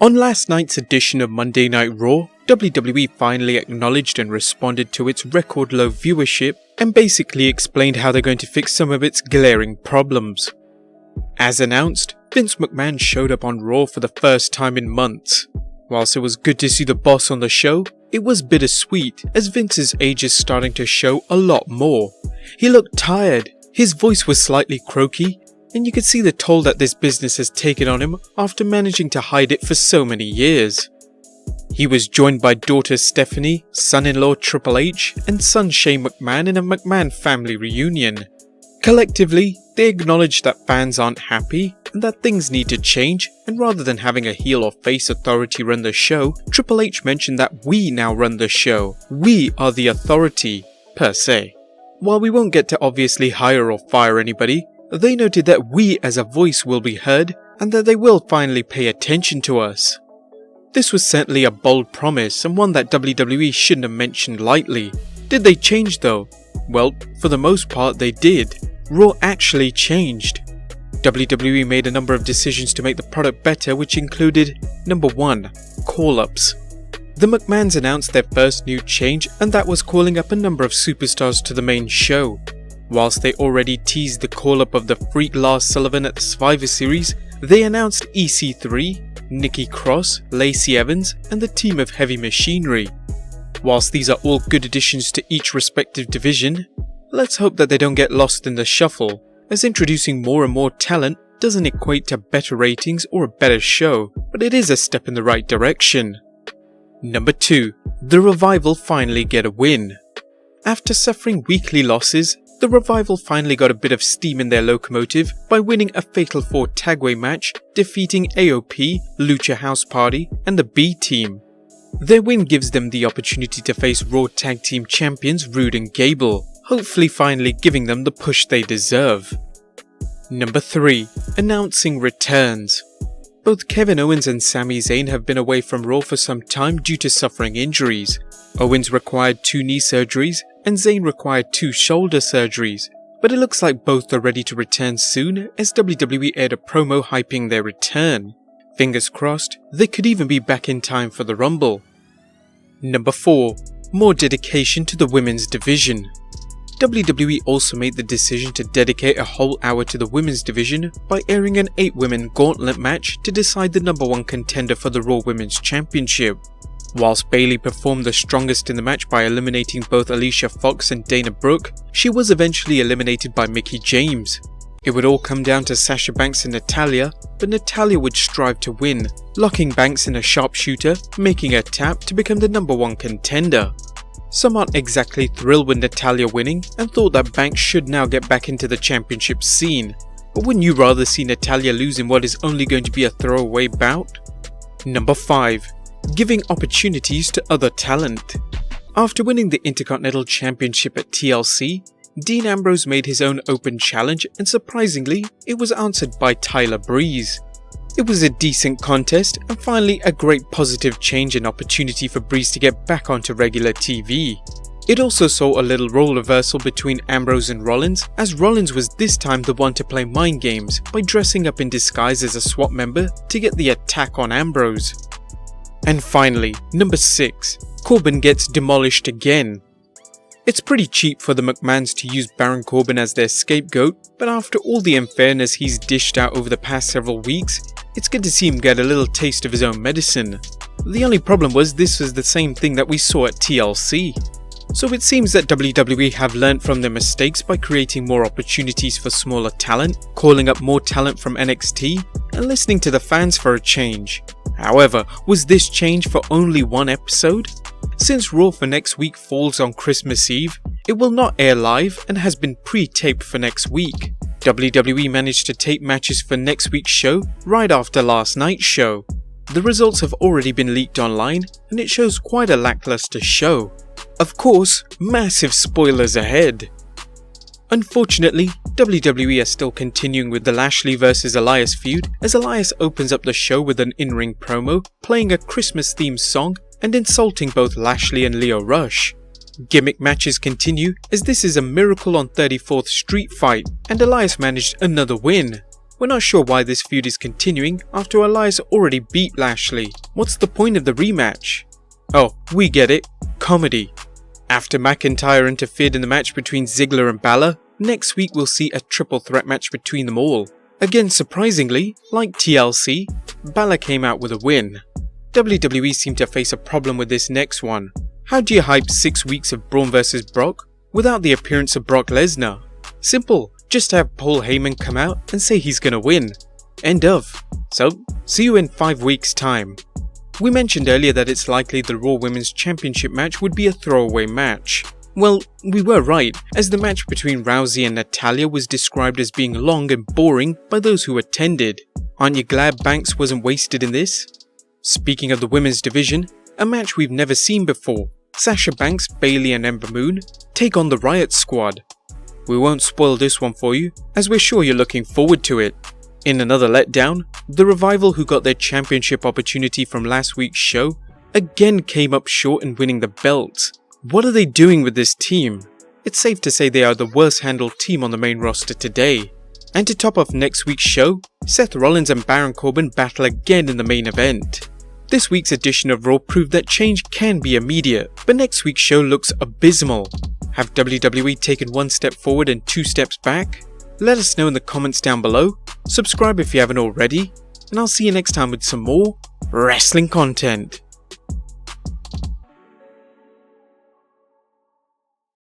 On last night's edition of Monday Night Raw, WWE finally acknowledged and responded to its record low viewership and basically explained how they're going to fix some of its glaring problems. As announced, Vince McMahon showed up on Raw for the first time in months. Whilst it was good to see the boss on the show, it was bittersweet as Vince's age is starting to show a lot more. He looked tired, his voice was slightly croaky, and you could see the toll that this business has taken on him after managing to hide it for so many years. He was joined by daughter Stephanie, son-in-law Triple H, and son Shane McMahon in a McMahon family reunion. Collectively, they acknowledged that fans aren't happy and that things need to change, and rather than having a heel or face authority run the show, Triple H mentioned that we now run the show. We are the authority, per se. While we won't get to obviously hire or fire anybody, they noted that we as a voice will be heard and that they will finally pay attention to us. This was certainly a bold promise and one that WWE shouldn't have mentioned lightly. Did they change though? Well, for the most part they did. Raw actually changed. WWE made a number of decisions to make the product better, which included number 1. Call-ups. The McMahons announced their first new change, and that was calling up a number of superstars to the main show. Whilst they already teased the call-up of the Freak Lars Sullivan at the Survivor Series, they announced EC3, Nikki Cross, Lacey Evans, and the team of Heavy Machinery. Whilst these are all good additions to each respective division, let's hope that they don't get lost in the shuffle, as introducing more and more talent doesn't equate to better ratings or a better show, but it is a step in the right direction. Number 2. The Revival finally get a win. After suffering weekly losses, the Revival finally got a bit of steam in their locomotive by winning a Fatal 4 tagway match, defeating AOP, Lucha House Party, and the B Team. Their win gives them the opportunity to face Raw Tag Team Champions Rude and Gable, hopefully finally giving them the push they deserve. Number 3. Announcing returns. Both Kevin Owens and Sami Zayn have been away from Raw for some time due to suffering injuries. Owens required 2 knee surgeries and Zayn required 2 shoulder surgeries, but it looks like both are ready to return soon as WWE aired a promo hyping their return. Fingers crossed, they could even be back in time for the Rumble. Number 4. More dedication to the women's division. WWE also made the decision to dedicate a whole hour to the women's division by airing an 8-women gauntlet match to decide the number 1 contender for the Raw Women's Championship. Whilst Bayley performed the strongest in the match by eliminating both Alicia Fox and Dana Brooke, she was eventually eliminated by Mickie James. It would all come down to Sasha Banks and Natalya, but Natalya would strive to win, locking Banks in a sharpshooter, making her tap to become the number 1 contender. Some aren't exactly thrilled with Natalya winning and thought that Banks should now get back into the championship scene, but wouldn't you rather see Natalya lose in what is only going to be a throwaway bout? Number 5. Giving opportunities to other talent. After winning the Intercontinental Championship at TLC, Dean Ambrose made his own open challenge and surprisingly, it was answered by Tyler Breeze. It was a decent contest and finally a great positive change and opportunity for Breeze to get back onto regular TV. It also saw a little role reversal between Ambrose and Rollins, as Rollins was this time the one to play mind games by dressing up in disguise as a SWAT member to get the attack on Ambrose. And finally, number 6. Corbin gets demolished again. It's pretty cheap for the McMahons to use Baron Corbin as their scapegoat, but after all the unfairness he's dished out over the past several weeks, it's good to see him get a little taste of his own medicine. The only problem was this was the same thing that we saw at TLC. So it seems that WWE have learnt from their mistakes by creating more opportunities for smaller talent, calling up more talent from NXT, and listening to the fans for a change. However, was this change for only 1 episode? Since Raw for next week falls on Christmas Eve, it will not air live and has been pre-taped for next week. WWE managed to tape matches for next week's show right after last night's show. The results have already been leaked online and it shows quite a lackluster show. Of course, massive spoilers ahead. Unfortunately, WWE are still continuing with the Lashley vs Elias feud as Elias opens up the show with an in-ring promo, playing a Christmas themed song and insulting both Lashley and Lio Rush. Gimmick matches continue as this is a Miracle on 34th Street fight and Elias managed another win. We're not sure why this feud is continuing after Elias already beat Lashley. What's the point of the rematch? Oh, we get it. Comedy. After McIntyre interfered in the match between Ziggler and Balor, next week we'll see a triple threat match between them all. Again, surprisingly, like TLC, Balor came out with a win. WWE seem to face a problem with this next one. How do you hype 6 weeks of Braun vs Brock without the appearance of Brock Lesnar? Simple, just have Paul Heyman come out and say he's gonna win. End of. So, see you in 5 weeks' time. We mentioned earlier that it's likely the Raw Women's Championship match would be a throwaway match. Well, we were right, as the match between Rousey and Natalya was described as being long and boring by those who attended. Aren't you glad Banks wasn't wasted in this? Speaking of the women's division, a match we've never seen before. Sasha Banks, Bayley and Ember Moon take on the Riot Squad. We won't spoil this one for you, as we're sure you're looking forward to it. In another letdown, the Revival, who got their championship opportunity from last week's show, again came up short in winning the belt. What are they doing with this team? It's safe to say they are the worst handled team on the main roster today. And to top off next week's show, Seth Rollins and Baron Corbin battle again in the main event. This week's edition of Raw proved that change can be immediate, but next week's show looks abysmal. Have WWE taken 1 step forward and 2 steps back? Let us know in the comments down below, subscribe if you haven't already, and I'll see you next time with some more wrestling content.